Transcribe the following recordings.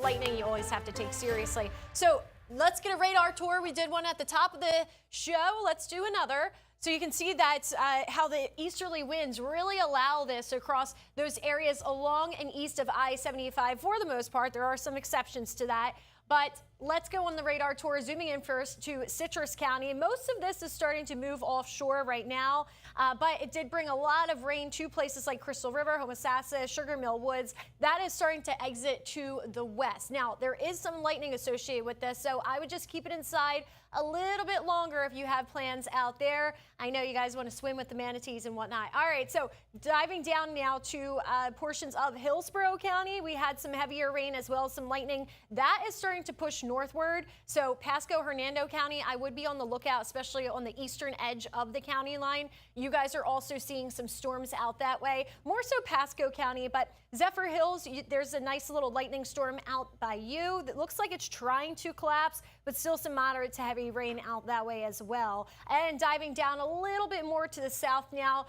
Lightning you always have to take seriously. So let's get a radar tour. We did one at the top of the show. Let's do another. So you can see that how the easterly winds really allow this across those areas along and east of I-75 for the most part. There are some exceptions to that. But let's go on the radar tour, zooming in first to Citrus County. Most of this is starting to move offshore right now, but it did bring a lot of rain to places like Crystal River, Homosassa, Sugar Mill Woods. That is starting to exit to the west. Now, there is some lightning associated with this, so I would just keep it inside a little bit longer if you have plans out there. I know you guys want to swim with the manatees and whatnot. All right, so diving down now to portions of Hillsborough County. We had some heavier rain as well as some lightning. That is starting to push northward. So Pasco, Hernando County, I would be on the lookout, especially on the eastern edge of the county line. You guys are also seeing some storms out that way, more so Pasco County, but Zephyr Hills, there's a nice little lightning storm out by you that looks like it's trying to collapse, but still some moderate to heavy rain out that way as well. And diving down a little bit more to the south now,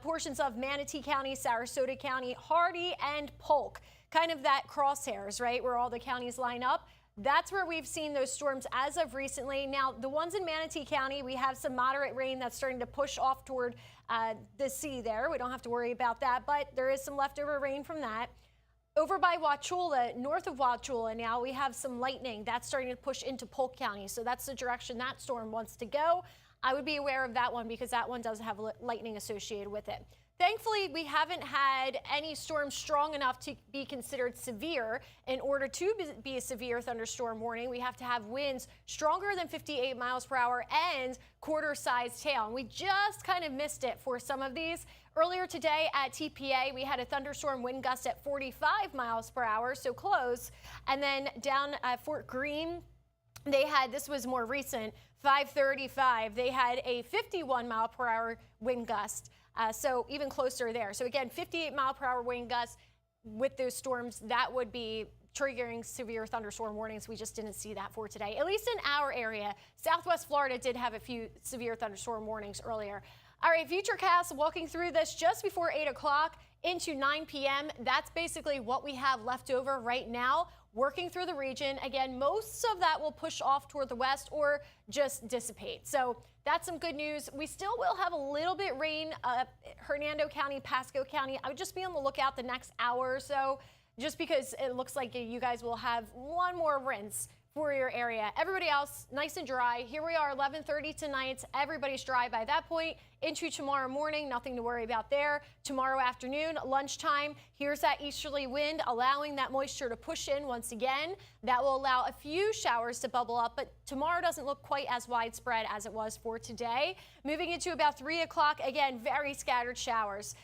portions of Manatee County, Sarasota County, Hardy, and Polk. Kind of that crosshairs, right, where all the counties line up. That's where we've seen those storms as of recently. Now, the ones in Manatee County, we have some moderate rain that's starting to push off toward the sea there. We don't have to worry about that, but there is some leftover rain from that. Over by Wauchula, north of Wauchula now, we have some lightning. That's starting to push into Polk County, so that's the direction that storm wants to go. I would be aware of that one because that one does have lightning associated with it. Thankfully, we haven't had any storms strong enough to be considered severe. In order to be a severe thunderstorm warning, we have to have winds stronger than 58 miles per hour and quarter-sized hail. And we just kind of missed it for some of these. Earlier today at TPA, we had a thunderstorm wind gust at 45 miles per hour, so close. And then down at Fort Greene, they had, this was more recent, 5:35, they had a 51 mile per hour wind gust. So even closer there. So again, 58 mile per hour wind gusts with those storms, that would be triggering severe thunderstorm warnings. We just didn't see that for today, at least in our area. Southwest Florida did have a few severe thunderstorm warnings earlier. All right, Futurecast walking through this just before 8 o'clock into 9 p.m. That's basically what we have left over right now, working through the region. Again, most of that will push off toward the west or just dissipate. So that's some good news. We still will have a little bit rain, Hernando County, Pasco County. I would just be on the lookout the next hour or so, just because it looks like you guys will have one more rinse for your area. Everybody else, nice and dry. Here we are, 11:30 tonight. Everybody's dry by that point. Into tomorrow morning, nothing to worry about there. Tomorrow afternoon, lunchtime, here's that easterly wind allowing that moisture to push in once again. That will allow a few showers to bubble up, but tomorrow doesn't look quite as widespread as it was for today. Moving into about 3 o'clock, again, very scattered showers.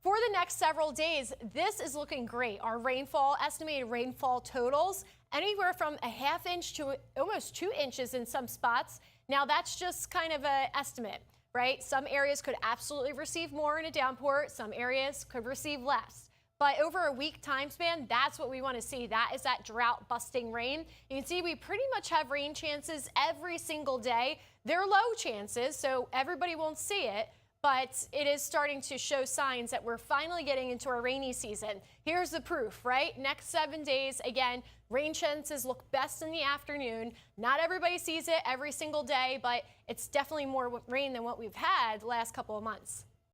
For the next several days, this is looking great. Our rainfall, estimated rainfall totals, anywhere from a ½ inch to almost 2 inches in some spots. Now, that's just kind of an estimate, right? Some areas could absolutely receive more in a downpour. Some areas could receive less. But over a week time span, that's what we want to see. That is that drought-busting rain. You can see we pretty much have rain chances every single day. They're low chances, so everybody won't see it. But it is starting to show signs that we're finally getting into our rainy season. Here's the proof, right? Next 7 days, again, rain chances look best in the afternoon. Not everybody sees it every single day, but it's definitely more rain than what we've had the last couple of months.